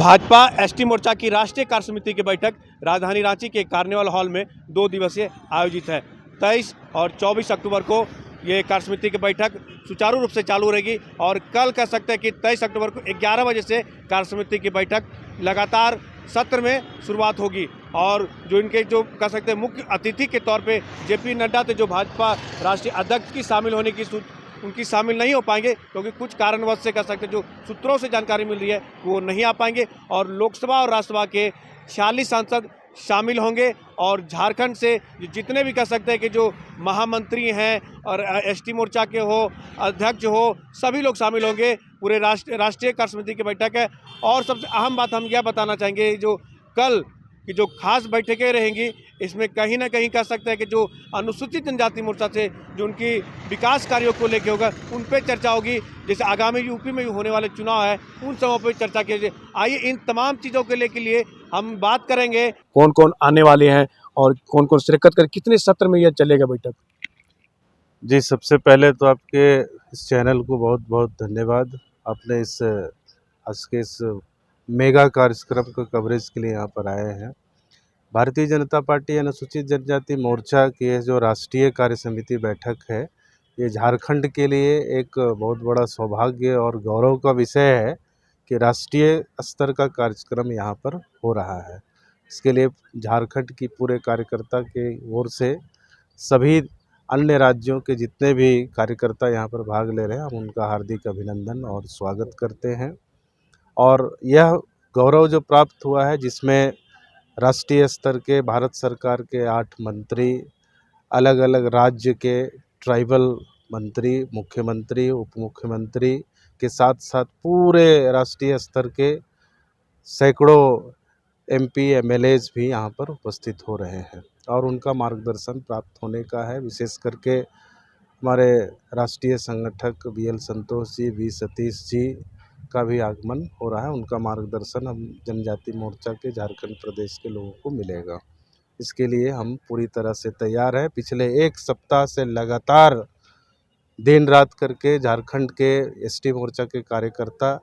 Bhajpa ST मोर्चा की राष्ट्रीय कार्य समिति की बैठक राजधानी रांची के कार्निवल हॉल में 2 दिवसीय आयोजित है। 23 और 24 अक्टूबर को ये कार्य समिति की बैठक सुचारू रूप से चालू रहेगी और कल कह सकते हैं कि 23 अक्टूबर को 11 बजे से कार्य समिति की बैठक लगातार सत्र में शुरुआत होगी। और जो इनके जो कह सकते हैं मुख्य अतिथि के तौर पे जेपी नड्डा थे, जो भाजपा राष्ट्रीय अध्यक्ष की शामिल होने की उनकी शामिल नहीं हो पाएंगे क्योंकि कुछ कारणवश से कह सकते हैं, जो सूत्रों से जानकारी मिल रही है वो नहीं आ पाएंगे। और लोकसभा और राज्यसभा के 46 सांसद शामिल होंगे और झारखंड से जितने भी कह सकते हैं कि जो महामंत्री हैं और एसटी मोर्चा के हो, अध्यक्ष हो, सभी लोग शामिल होंगे। पूरे राष्ट्रीय कार्य समिति की बैठक है। और सबसे अहम बात हम यह बताना चाहेंगे, जो कल की जो खास बैठकें रहेंगी, इसमें कहीं ना कहीं कह सकते हैं कि जो अनुसूचित जनजाति मोर्चा से जो उनकी विकास कार्यों को लेकर होगा उन पर चर्चा होगी। जैसे आगामी यूपी में होने वाले चुनाव है उन सबों पर चर्चा की जाए। आइए इन तमाम चीज़ों के लिए हम बात करेंगे, कौन कौन आने वाले हैं और कौन कौन शिरकत कर, कितने सत्र में यह चलेगा बैठक। जी, सबसे पहले तो आपके इस चैनल को बहुत बहुत धन्यवाद। आपने आज के इस मेगा कार्यक्रम के कवरेज के लिए यहाँ पर आए हैं। भारतीय जनता पार्टी अनुसूचित जनजाति मोर्चा की ये जो राष्ट्रीय कार्य समिति बैठक है, ये झारखंड के लिए एक बहुत बड़ा सौभाग्य और गौरव का विषय है कि राष्ट्रीय स्तर का कार्यक्रम यहाँ पर हो रहा है। इसके लिए झारखंड की पूरे कार्यकर्ता के ओर से सभी अन्य राज्यों के जितने भी कार्यकर्ता यहाँ पर भाग ले रहे हैं, हम उनका हार्दिक अभिनंदन और स्वागत करते हैं। और यह गौरव जो प्राप्त हुआ है, जिसमें राष्ट्रीय स्तर के भारत सरकार के 8 मंत्री, अलग अलग राज्य के ट्राइबल मंत्री, मुख्यमंत्री, उप मुख्यमंत्री के साथ साथ पूरे राष्ट्रीय स्तर के सैकड़ों एमपी एमएलएज भी यहाँ पर उपस्थित हो रहे हैं और उनका मार्गदर्शन प्राप्त होने का है। विशेष करके हमारे राष्ट्रीय संगठक बीएल संतोष जी, वी सतीश जी का भी आगमन हो रहा है। उनका मार्गदर्शन हम जनजाति मोर्चा के झारखंड प्रदेश के लोगों को मिलेगा। इसके लिए हम पूरी तरह से तैयार हैं। पिछले 1 सप्ताह से लगातार दिन रात करके झारखंड के एसटी मोर्चा के कार्यकर्ता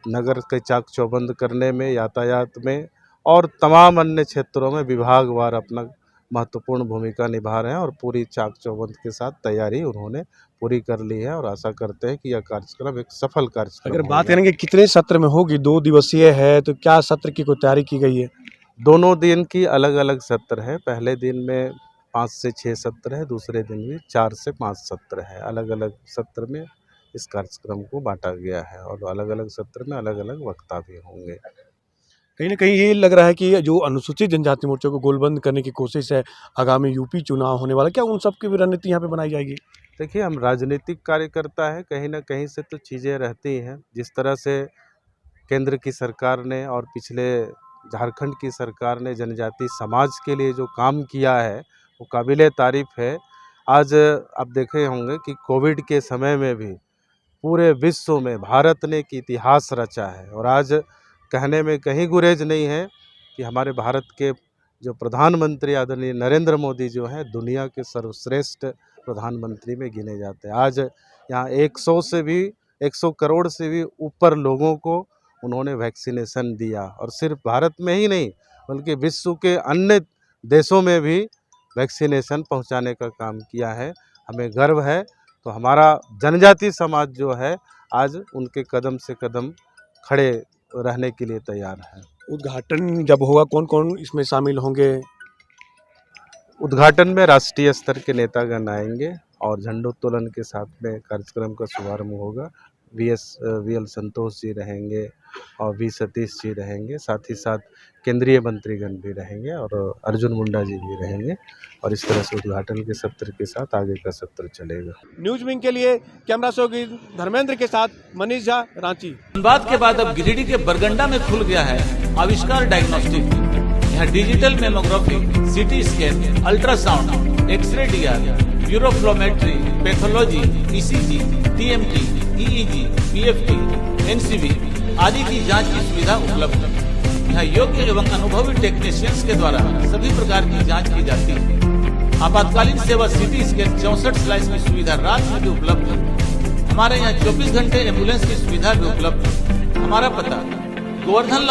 नगर के चाक चौबंद करने में, यातायात में और तमाम अन्य क्षेत्रों में विभागवार अपना महत्वपूर्ण भूमिका निभा रहे हैं और पूरी चाक चौबंद के साथ तैयारी उन्होंने पूरी कर ली है और आशा करते हैं कि यह कार्यक्रम एक सफल कार्यक्रम। अगर बात करेंगे कितने सत्र में होगी, 2 दिवसीय है, तो क्या सत्र की कोई तैयारी की गई है? दोनों दिन की अलग अलग सत्र है। पहले दिन में 5 से 6 सत्र है, दूसरे दिन में 4 से 5 सत्र है। अलग अलग सत्र में इस कार्यक्रम को बांटा गया है और अलग अलग सत्र में अलग अलग वक्ता भी होंगे। कहीं ना कहीं ये लग रहा है कि जो अनुसूचित जनजाति मोर्चा को गोलबंद करने की कोशिश है, आगामी यूपी चुनाव होने वाला, क्या उन सब की भी रणनीति यहाँ पे बनाई जाएगी? देखिए, हम राजनीतिक कार्यकर्ता हैं, कहीं ना कहीं से तो चीज़ें रहती हैं। जिस तरह से केंद्र की सरकार ने और पिछले झारखंड की सरकार ने जनजाति समाज के लिए जो काम किया है वो काबिले तारीफ़ है। आज आप देखे होंगे कि कोविड के समय में भी पूरे विश्व में भारत ने एक इतिहास रचा है और आज कहने में कहीं गुरेज नहीं है कि हमारे भारत के जो प्रधानमंत्री आदरणीय नरेंद्र मोदी जो हैं, दुनिया के सर्वश्रेष्ठ प्रधानमंत्री में गिने जाते हैं। आज यहाँ 100 करोड़ से भी ऊपर लोगों को उन्होंने वैक्सीनेशन दिया और सिर्फ भारत में ही नहीं बल्कि विश्व के अन्य देशों में भी वैक्सीनेशन पहुंचाने का काम किया है। हमें गर्व है। तो हमारा जनजाति समाज जो है आज उनके कदम से कदम खड़े रहने के लिए तैयार है। उद्घाटन जब होगा, कौन कौन इसमें शामिल होंगे? उद्घाटन में राष्ट्रीय स्तर के नेतागण आएंगे और झंडोत्तोलन के साथ में कार्यक्रम का शुभारंभ होगा। वीएल संतोष जी रहेंगे और वी सतीश जी रहेंगे, साथ ही साथ केंद्रीय मंत्रीगण भी रहेंगे और अर्जुन मुंडा जी भी रहेंगे और इस तरह से उद्घाटन के सत्र के साथ आगे का सत्र चलेगा। न्यूज विंग के लिए कैमरा सहयोगी धर्मेंद्र के साथ मनीष झा, रांची। बात के बाद अब गिरिडीह के बरगंडा में खुल गया है आविष्कार डायग्नोस्टिक। यहाँ digital mammography, CT scan, ultrasound, x ray DR, uroflowmetry, pathology, ECG, TMT, EEG, PFT, NCB आदि की जांच की सुविधा उपलब्ध है। यहाँ योग्य एवं अनुभवी टेक्नीशियंस के द्वारा सभी प्रकार की जांच की जाती है। आपातकालीन सेवा सिटी स्कैन 64 स्लाइस की सुविधा रात में भी उपलब्ध है। हमारे यहाँ 24 घंटे एम्बुलेंस की सुविधा भी उपलब्ध है। हमारा पता गोवर्धन